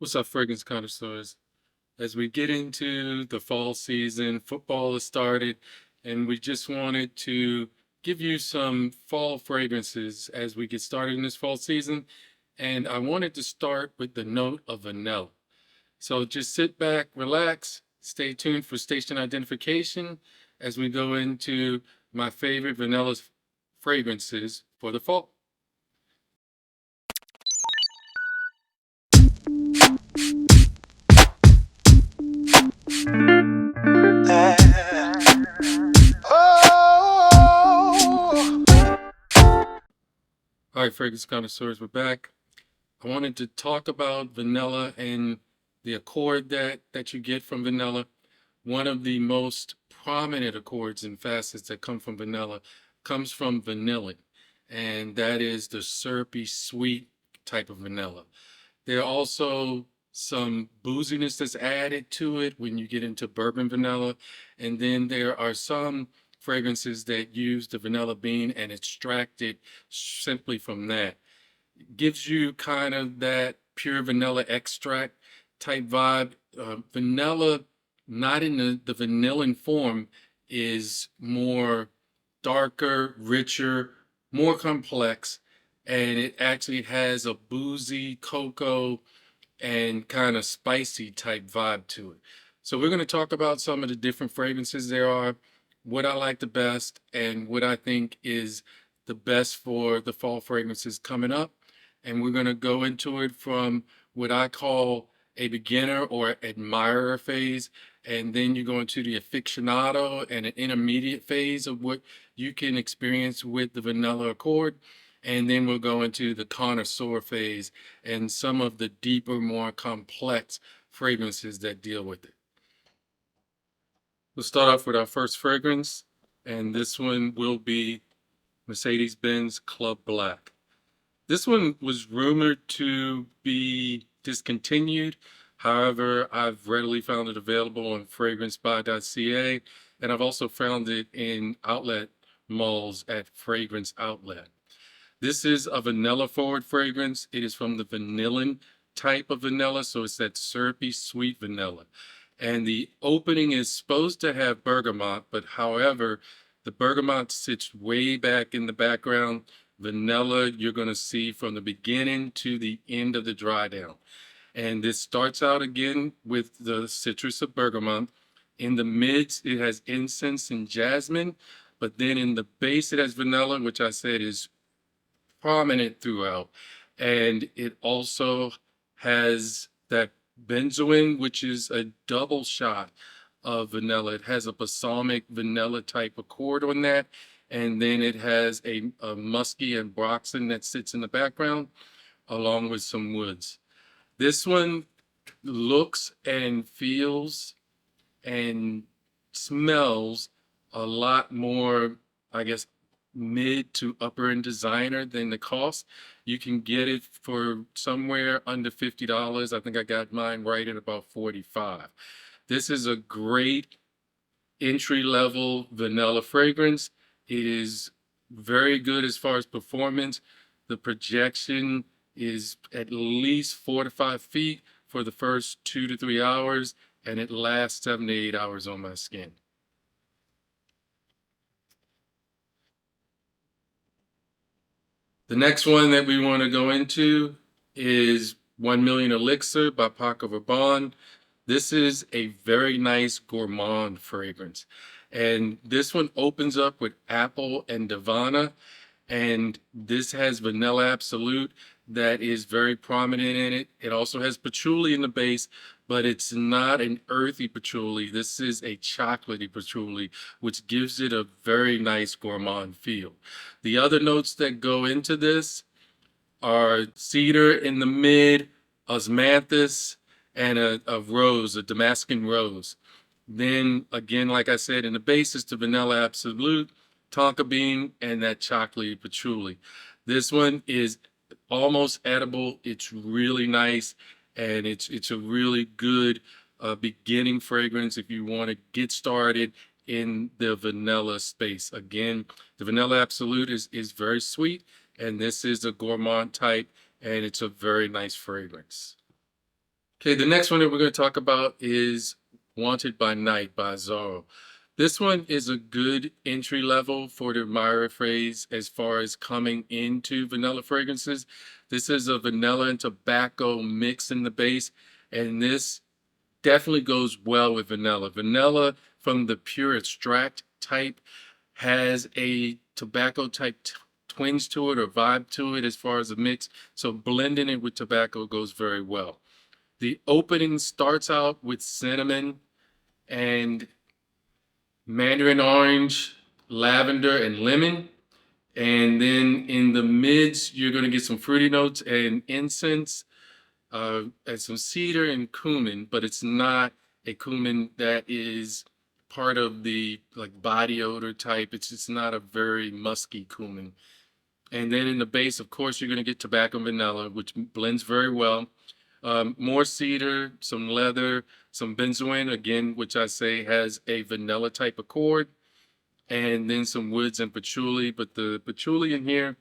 What's up, fragrance connoisseurs? As we get into the fall season, football has started, and we just wanted to give you some fall fragrances as we get started in this fall season. And I wanted to start with the note of vanilla. So just sit back, relax, stay tuned for station identification as we go into my favorite vanilla fragrances for the fall. All right, fragrance connoisseurs, we're back. I wanted to talk about vanilla and the accord that you get from vanilla. One of the most prominent accords and facets that come from vanilla comes from vanillin, and that is the syrupy, sweet type of vanilla. There are also some booziness that's added to it when you get into bourbon vanilla, and then there are some fragrances that use the vanilla bean and extract it simply from that. Gives you kind of that pure vanilla extract type vibe. Vanilla, not in the vanillin form, is more darker, richer, more complex, and it actually has a boozy cocoa and kind of spicy type vibe to it. So we're going to talk about some of the different fragrances there are, what I like the best, and what I think is the best for the fall fragrances coming up. And we're going to go into it from what I call a beginner or admirer phase, and then you go into the aficionado and an intermediate phase of what you can experience with the vanilla accord. And then we'll go into the connoisseur phase and some of the deeper, more complex fragrances that deal with it. We'll start off with our first fragrance, and this one will be Mercedes-Benz Club Black. This one was rumored to be discontinued. However, I've readily found it available on fragrancebuy.ca, and I've also found it in outlet malls at Fragrance Outlet. This is a vanilla forward fragrance. It is from the vanillin type of vanilla, so it's that syrupy sweet vanilla. And the opening is supposed to have bergamot, but however, the bergamot sits way back in the background. Vanilla, you're going to see from the beginning to the end of the dry down. And this starts out again with the citrus of bergamot. In the mids, it has incense and jasmine, but then in the base, it has vanilla, which I said is prominent throughout. And it also has that benzoin, which is a double shot of vanilla. It has a balsamic vanilla type accord on that. And then it has a musky and broxin that sits in the background, along with some woods. This one looks and feels and smells a lot more, I guess, mid to upper end designer than the cost. You can get it for somewhere under $50. I think I got mine right at about 45. This is a great entry level vanilla fragrance. It is very good as far as performance. The projection is at least 4 to 5 feet for the first 2 to 3 hours, and it lasts 7 to 8 hours on my skin. The next one that we want to go into is 1 Million Elixir by Paco Rabanne. This is a very nice gourmand fragrance. And this one opens up with apple and Havana. And this has vanilla absolute that is very prominent in it. It also has patchouli in the base, but it's not an earthy patchouli. This is a chocolatey patchouli, which gives it a very nice gourmand feel. The other notes that go into this are cedar in the mid, osmanthus, and a rose, a Damascus rose. Then again, like I said, in the base is the vanilla absolute, tonka bean, and that chocolatey patchouli. This one is almost edible. It's really nice, and it's a really good beginning fragrance if you want to get started in the vanilla space. Again, the vanilla absolute is very sweet, and this is a gourmand type, and it's a very nice fragrance. Okay, the next one that we're going to talk about is Wanted by Night by Zorro. This one is a good entry level for the admirer phrase as far as coming into vanilla fragrances. This is a vanilla and tobacco mix in the base, and this definitely goes well with vanilla. Vanilla from the pure extract type has a tobacco type twinge to it or vibe to it as far as a mix, so blending it with tobacco goes very well. The opening starts out with cinnamon and mandarin orange, lavender, and lemon. And then in the mids, you're going to get some fruity notes and incense, and some cedar and cumin, but it's not a cumin that is part of the like body odor type. It's just not a very musky cumin. And then in the base, of course, you're going to get tobacco and vanilla, which blends very well. More cedar, some leather, some benzoin, again, which I say has a vanilla type accord, and then some woods and patchouli. But the patchouli in here,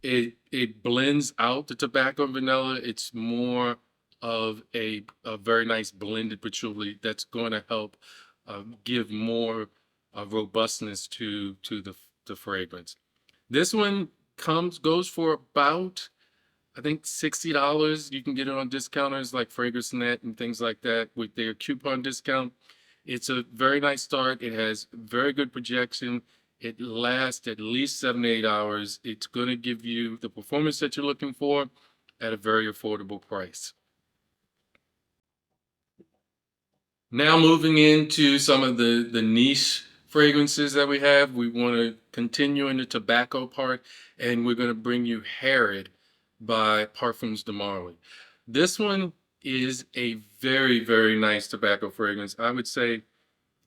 it blends out the tobacco and vanilla. It's more of a very nice blended patchouli that's going to help give more robustness to the fragrance. This one goes for about, I think, $60. You can get it on discounters like FragranceNet and things like that with their coupon discount. It's a very nice start. It has very good projection. It lasts at least 7 to 8 hours. It's going to give you the performance that you're looking for at a very affordable price. Now moving into some of the niche fragrances that we have, we want to continue in the tobacco part, and we're going to bring you Herod by Parfums de Marly. This one is a very, very nice tobacco fragrance. I would say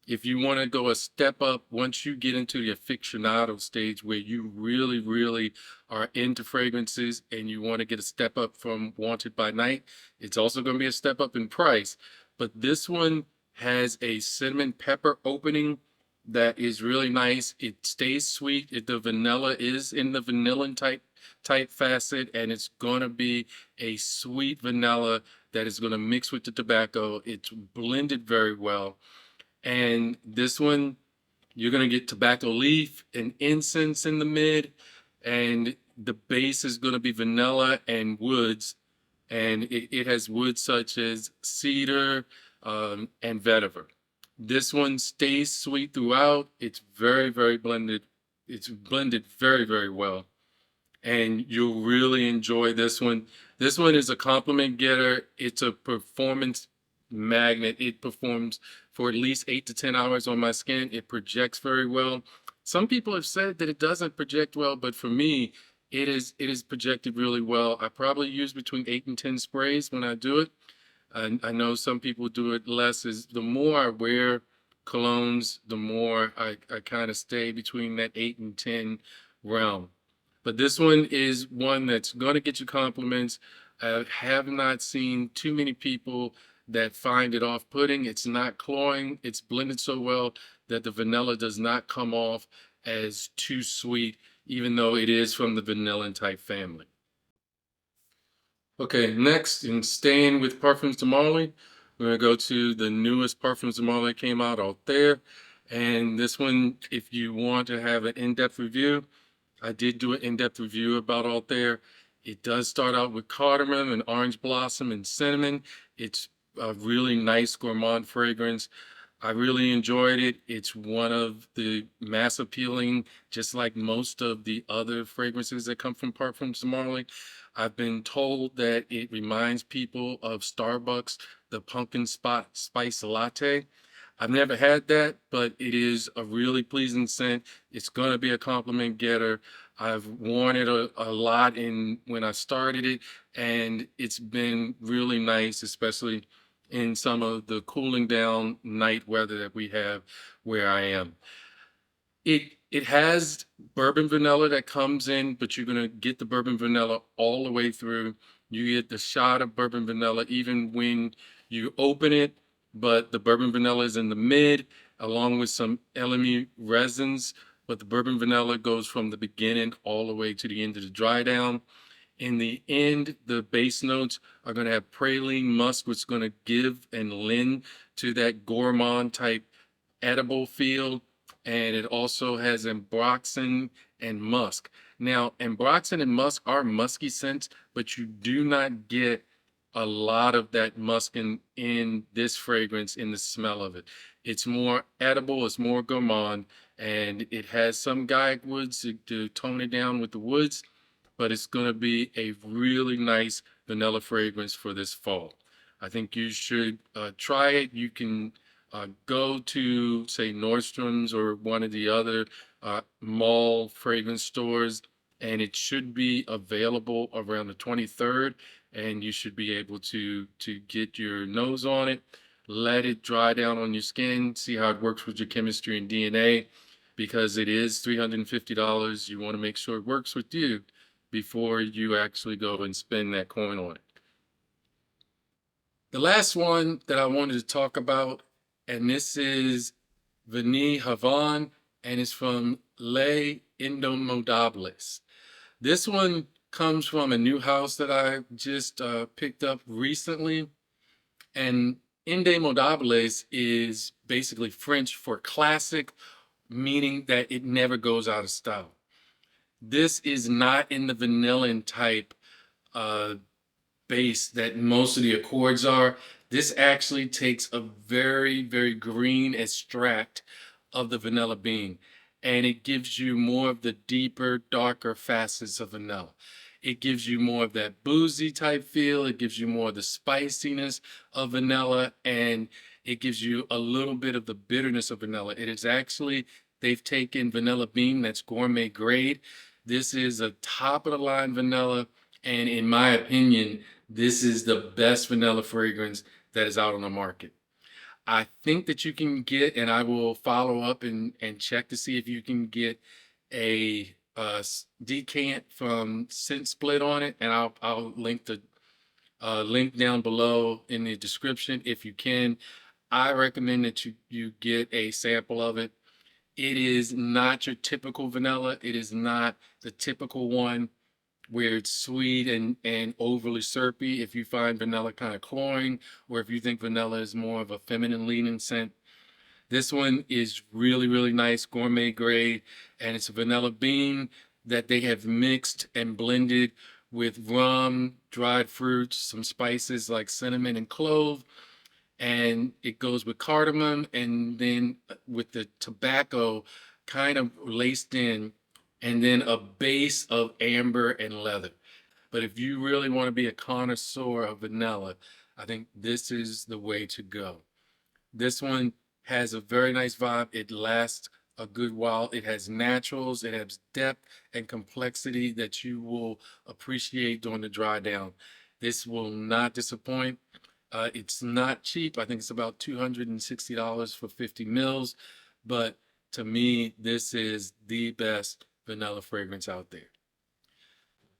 if you want to go a step up, once you get into the aficionado stage where you really, really are into fragrances and you want to get a step up from Wanted by Night, it's also going to be a step up in price. But this one has a cinnamon pepper opening that is really nice. It stays sweet. The vanilla is in the vanillin type facet, and it's going to be a sweet vanilla that is going to mix with the tobacco. It's blended very well. And this one, you're going to get tobacco leaf and incense in the mid, and the base is going to be vanilla and woods, and it has woods such as cedar and vetiver. This one stays sweet throughout. It's very, very blended. It's blended very, very well, and you'll really enjoy this one. This one is a compliment getter. It's a performance magnet. It performs for at least 8 to 10 hours on my skin. It projects very well. Some people have said that it doesn't project well, but for me, it is projected really well. I probably use between 8 and 10 sprays when I do it. I know some people do it less. The more I wear colognes, the more I kind of stay between that 8 and 10 realm. But this one is one that's going to get you compliments. I have not seen too many people that find it off-putting. It's not cloying. It's blended so well that the vanilla does not come off as too sweet, even though it is from the vanillin type family. Okay, next, in staying with Parfums de Marly, we're going to go to the newest Parfums de Marly that came out there. And this one, if you want to have an in-depth review, I did do an in-depth review about Altair. It does start out with cardamom and orange blossom and cinnamon. It's a really nice gourmand fragrance. I really enjoyed it. It's one of the mass appealing, just like most of the other fragrances that come from Parfums de Marly. I've been told that it reminds people of Starbucks, the pumpkin spice latte. I've never had that, but it is a really pleasing scent. It's going to be a compliment getter. I've worn it a lot when I started it, and it's been really nice, especially in some of the cooling down night weather that we have where I am. It has bourbon vanilla that comes in, but you're gonna get the bourbon vanilla all the way through. You get the shot of bourbon vanilla even when you open it, but the bourbon vanilla is in the mid, along with some LME resins. But the bourbon vanilla goes from the beginning all the way to the end of the dry down. In the end, the base notes are going to have praline musk, which is going to give and lend to that gourmand type edible feel. And it also has ambroxan and musk. Now, ambroxan and musk are musky scents, but you do not get a lot of that musk in this fragrance, in the smell of it. It's more edible, it's more gourmand, and it has some guaiac woods to tone it down with the woods, but it's going to be a really nice vanilla fragrance for this fall. I think you should try it. You can go to, say, Nordstrom's or one of the other mall fragrance stores, and it should be available around the 23rd, and you should be able to get your nose on it, let it dry down on your skin, see how it works with your chemistry and DNA, because it is $350. You want to make sure it works with you before you actually go and spend that coin on it. The last one that I wanted to talk about, and this is Vanille Havane, and it's from Les Indemodables. This one comes from a new house that I just picked up recently, and Indemodables is basically French for classic, meaning that it never goes out of style. This is not in the vanillin type base that most of the Accords are. This actually takes a very, very green extract of the vanilla bean, and it gives you more of the deeper, darker facets of vanilla. It gives you more of that boozy type feel. It gives you more of the spiciness of vanilla, and it gives you a little bit of the bitterness of vanilla. It is actually, they've taken vanilla bean that's gourmet grade. This is a top of the line vanilla, and in my opinion, this is the best vanilla fragrance that is out on the market. I think that you can get, and I will follow up and check to see if you can get a decant from Scent Split on it, and I'll link the link down below in the description if you can. I recommend that you get a sample of it. It is not your typical vanilla. It is not the typical one where it's sweet and overly syrupy. If you find vanilla kind of cloying, or if you think vanilla is more of a feminine leaning scent, this one is really, really nice, gourmet grade, and it's a vanilla bean that they have mixed and blended with rum, dried fruits, some spices like cinnamon and clove, and it goes with cardamom, and then with the tobacco kind of laced in, and then a base of amber and leather. But if you really want to be a connoisseur of vanilla, I think this is the way to go. This one has a very nice vibe. It lasts a good while. It has naturals. It has depth and complexity that you will appreciate during the dry down. This will not disappoint. It's not cheap. I think it's about $260 for 50 mils. But to me, this is the best vanilla fragrance out there.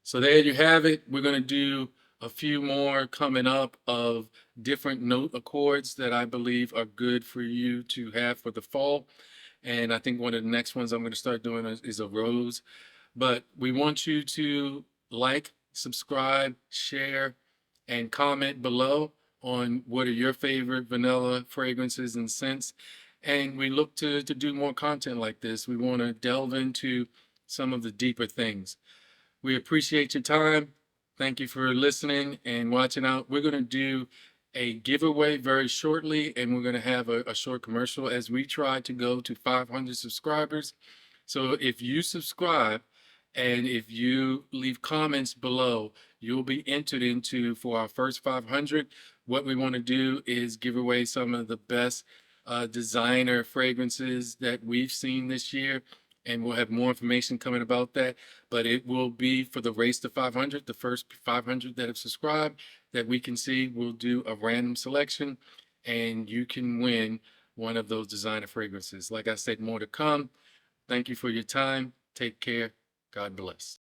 So there you have it. We're going to do a few more coming up of different note accords that I believe are good for you to have for the fall. And I think one of the next ones I'm going to start doing is a rose. But we want you to like, subscribe, share, and comment below on what are your favorite vanilla fragrances and scents. And we look to do more content like this. We want to delve into some of the deeper things. We appreciate your time. Thank you for listening and watching out. We're going to do a giveaway very shortly, and we're going to have a short commercial as we try to go to 500 subscribers. So if you subscribe and if you leave comments below, you'll be entered into for our first 500. What we want to do is give away some of the best designer fragrances that we've seen this year, and we'll have more information coming about that. But it will be for the race to 500, the first 500 that have subscribed that we can see. We'll do a random selection, and you can win one of those designer fragrances. Like I said, more to come. Thank you for your time. Take care. God bless.